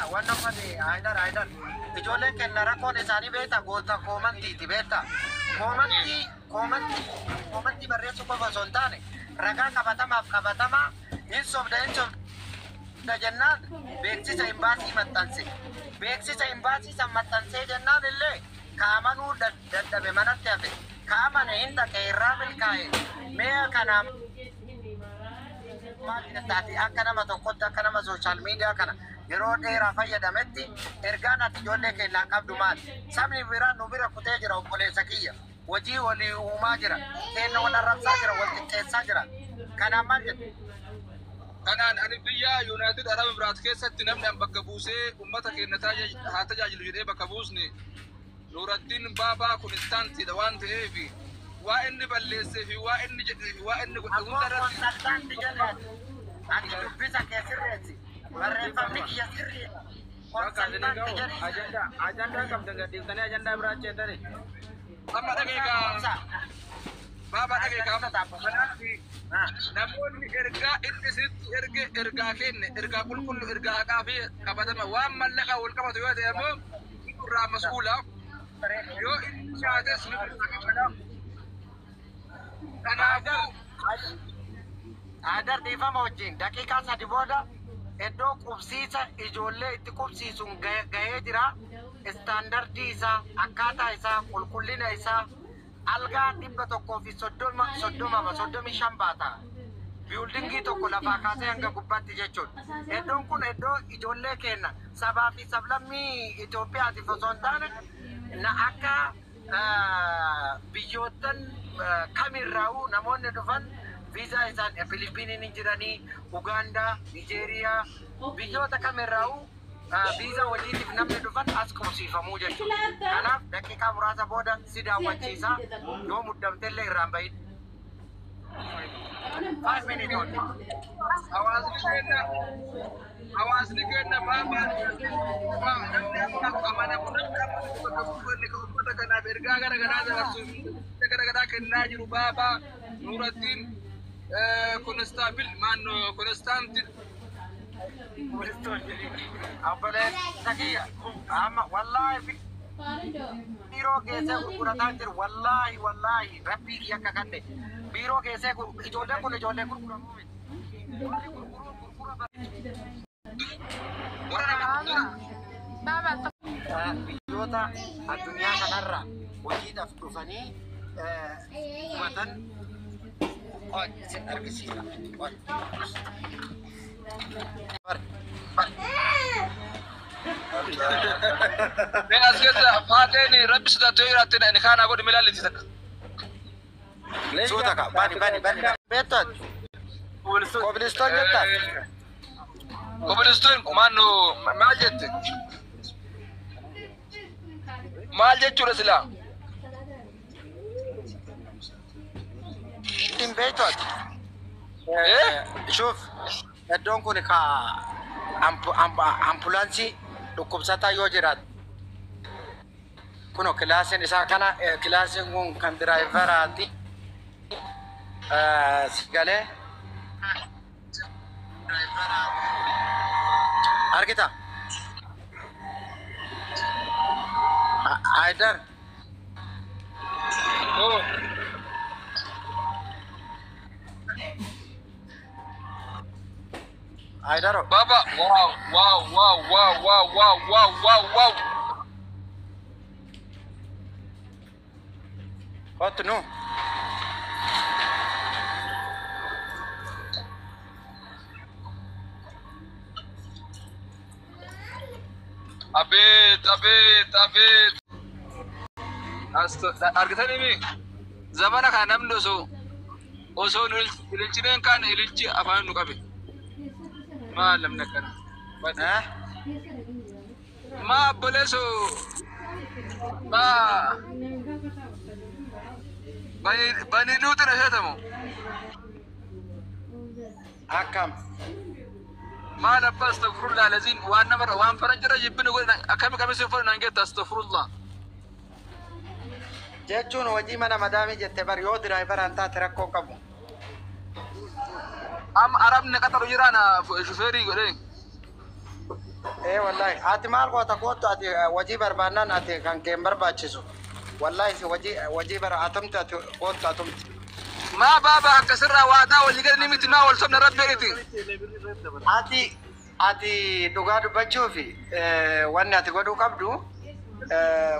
وانا فدي عيدر ijoolleen kenna rakkoon isaanii beektaa goota koomantiiti beektaa koomantii barreessuu qofa osoo hin taane ragaa qabatamaa hin sobda jennaan beeksisa imbaasii san maxxansee jennaan illee kaamanuu dadhabe manatti hafe kaamane hin dhaqe irraa milkaa'e mee kanaaf taati akka nama tokkotti akka nama sooshaal miidiyaa kana yeroo dheeraa fayyadametti ergaan ati ijoollee keenyaan qabdu maali? Sabni biraa nu bira kutee jira obboleessa kiyya. Hojii walii uumaa jira. Kenna wal arrabsaa jira, wal xiqqeessaa jira. Kanaaf maal jettu? Kanaan ani biyya Yuunaayitid Arab Emiraat keessatti namni an bakka buusee uummata keenya haa tajaajilu jedhee bakka buusne Nuuraddiin Baabaa kun istaantiidha waan ta'eef waa inni balleessee fi waa inni jedhee fi waa inni godhe hunda irratti. Ati dubbisa keessirreessi. Barreeffamni kiyya sirrii. Ajandaa qabdan gadhiiftanii ajandaa biraa jettani. Amma dhageekaa Baabaa dhageekaa namoonni ergaa inni sitti ergaa kenne ergaa qulqullu ergaa haqaa fi qabatama waan mallaqa wal qabatu yoo ta'e immoo irraa mas'uula yoo inni nyaates ni qabata. Kanaafuu Adar dhiifama wajjin daqiiqaa 3 booda iddoo qubsiisa ijoollee itti qubsiisuun gahee jira. Istaandardii isaa, akkaataa isaa, qulqullina isaa algaa 135 baata. Biyuldingii tokko lafaa kaasee hanga gubbaatti jechuudha. Iddoon kun iddoo ijoollee keenya sabaa fi sablammii Itoophiyaatiif osoo hin taane akka biyyootan kamirraa'uu namoonni dhufan viizaa isaan Filipiiniin jiranii, Ugaandaa, Nijeeriyaa biyyoota kamirraa'uu viizaa hojiitiif namni dhufan as qubsiifamuu jechuudha. Kanaaf daqiiqaa muraasa booda si daawwachiisaa yoo muddamtellee irraan bahin. 5 minutes only. Hawaasni keenya Baabaa kanaaf ergaa garaagaraa dabarsuuf garaagaraa kennaa jiru Baabaa Nuuraddiin Konstaabil maannoo Konstaantin. Obboleessa kiyya amma wallaahi biiroo keessee gurgurataa jiru wallaahi rabbii kiyya akka kanne biiroo keessee ijoolleen kun ijoollee gurguramuu miti. Biyyoota addunyaa kanarra hojiidhaaf dhufanii ummatan argisiisa. As keessa faateen rabbi sitatee jiraatti inni kaanaa godhi milaaliti takka. Suuta ka bani. Beektoon kobilistoon jettaa. Kobilistoon maannoo maal jette? Maal jechuudha silaa? Ittiin beektoon. Shuuf iddoon kun ka ambulaansii dhukkubsataa yoo jiraatu. Kuno kilaasiin isaa kana kilaasiin kun kan diraayivaraati. Sigalee. Argita? Haidar. Haidaro. Baba, wow. What no? Abet. Argitanii mi? Zamana kana namni osoo ililchineen kaan ililchi afaan nu qabe. Maal namni akkana? Ma obboleeso bani nuuti na heetamu. Akkam. Maal abbaa astagfirullah laziin waan faranjira jibbini godhan akkami kamisin fudhan hangeetta astagfirullah. Jechuun hojii mana madaamii jette bar yoo diraayivaraan taate rakkoo qabu. Am arabni qaxaru jiraana shufeerii godheen. إيه والله أتي مال قوة قوة أتي وجي بربانان أتي كان كيم برباتشيسو والله سي وجي بر أتمت أتي قوة أتمت ما بابا كسر وادا واللي قال نمت ناول سمنا ربيتي أتي دوغادو بتشوفي وانا أتي قدو كبدو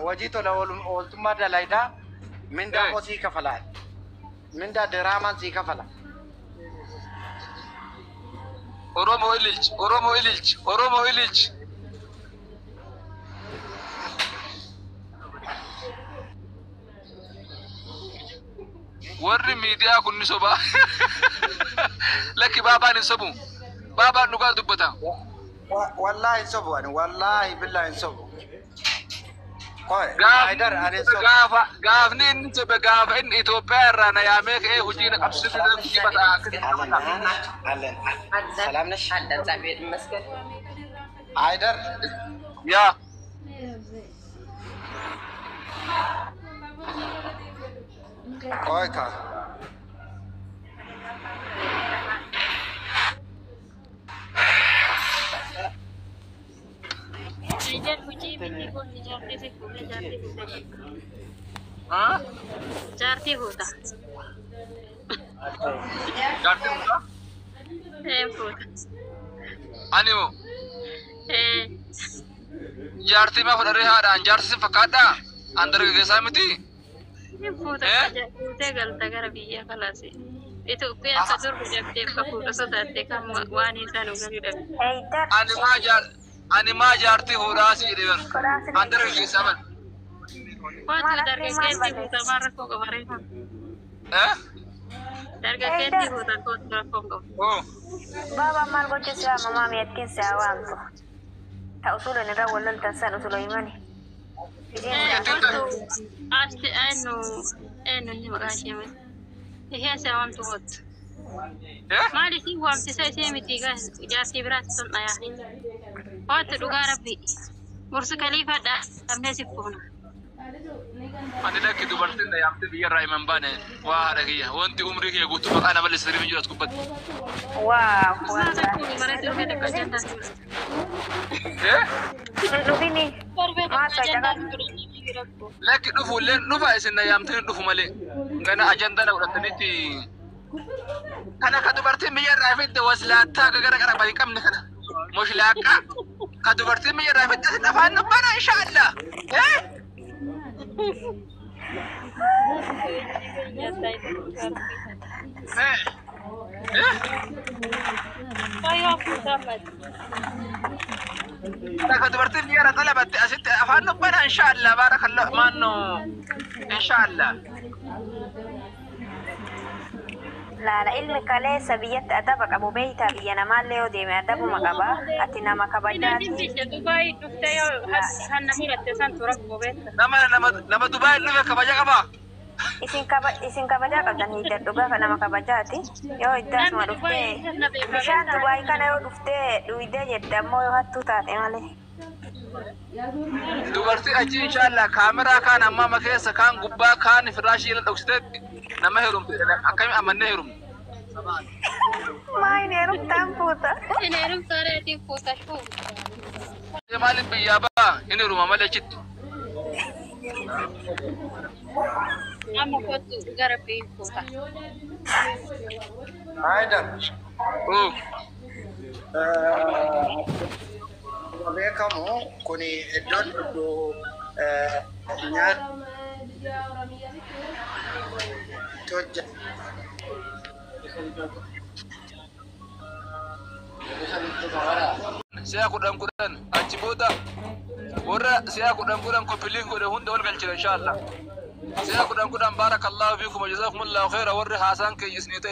وجي تولا ولتما دلايدا من دا موسي كفلا من دا دراما سي كفلا أورومو إليج ورّي ميديا كن سبا لكن بابا نسبو بابا نقال دبتا والله انسبوا أنا والله بالله انسبوا gaafni inni jebe gaafa inni Itoophiyaa irraa na yaamee ka'ee hojiin qabsiisuu سلام نش عايدر يا كويكا ها جارتي होता जाते हो ना होता अनिमो जारती में फुलरे हारा जारती से फकाटा अंदर के कैसा मिटी होता होता गलता कर बिया खलासी itu upaya sadur berjaya kapur sodate kam wani sanu gari अनिमा जारती हो रहा सी देवन अंदर के कैसा मन Waktu darga kenti huta marah kok kemarin. Darga kenti huta kok kok. Oh. Baba mal go jisa mama mi yakin sa wanto. Ta usulu ni da wallan ta san usulu imani. Asti enu ni magashi men. Ihe sa wanto hot. Mali si wam si sai sai mitiga jati berat sun ayah. Waktu dugara bi. Mursu khalifa da amne sipuna. أنا لك دبرتين ده يعمل بيا رأي من بانه واه رجية وأنت عمرك يا قلت أنا بل سري من جلس كبد Wow. إيه Lubini. لكن نفو لين نفا إسنا يامتين نفو مالي أنا أجندنا ولا تنتي أنا كدبرتين بيا رأي في الدواسلات تاك كذا بدي كم نحنا مش لاقة كدبرتين بيا رأي في الدواسلات نفعنا بنا إن شاء الله إيه لقد برتين يا طلبت أسيت أفعل نبنا إن شاء الله بارك الله ما إنه إن شاء الله لا ilmi kale sabiyat adaba Abu Beita biyana maleo de me adabu makaba atina makabajati nama Dubai lu kabaja kaba isin kabaja kabdan hidar duga kana makabajati yo idas ma dufte bishan Dubai kana yo dufte duide jedda mo yo hattu taate male dubarti achi inshallah kamera kan amma makesa kan gubba kan firashi la doksite nama herum akami amanne herum mai nerum tamputa Nerum sare ti puta shu. malik biyaba ini rumah malakit Amo kotu garapi puta. عايدر oh beekamu kuni iddoon iddoo nyaata tojja saya kudan achi boda ورا سياكو دنقودن كوبلين كوده هند والغلچ ان شاء الله سياكو دنقودن بارك الله فيكم وجزاكم الله خيرا ور حسن كي اسنيتو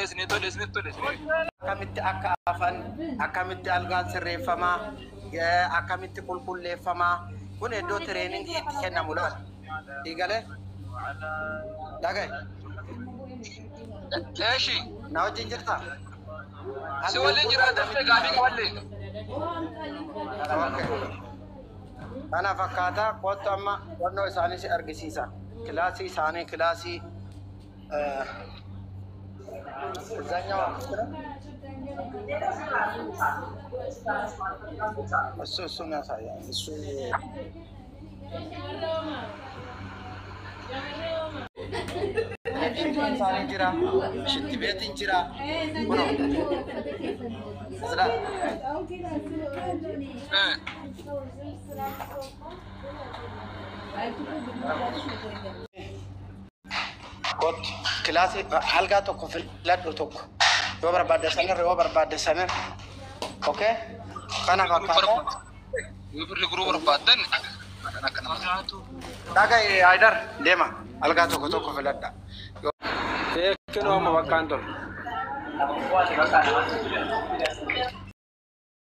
akkamitti akka afan akkamitti algaan sirreeffamaa akkamitti qulqulleeffamaa kun iddoo tireeningii itti kennamu laal dhiigale dhagay ايشي na wajjin jirta سوالي جرا دفه غابي والله Kana fakkaata kottu amma qonnoo isaanii si argisiisa. Kilaasii isaanii kilaasii እዛኛው እሱን ያሳያል። እሱ እንጀራ ሽንት ቤት እንጀራ ሆኖ ስራ kot classe halga tokko filadhu tokko yoo barbaadde sanar okay kana fakkaata yoo birri guruu barbaadan daga haidar deema halga tokko filadha Kenoo amma bakkaan tolu.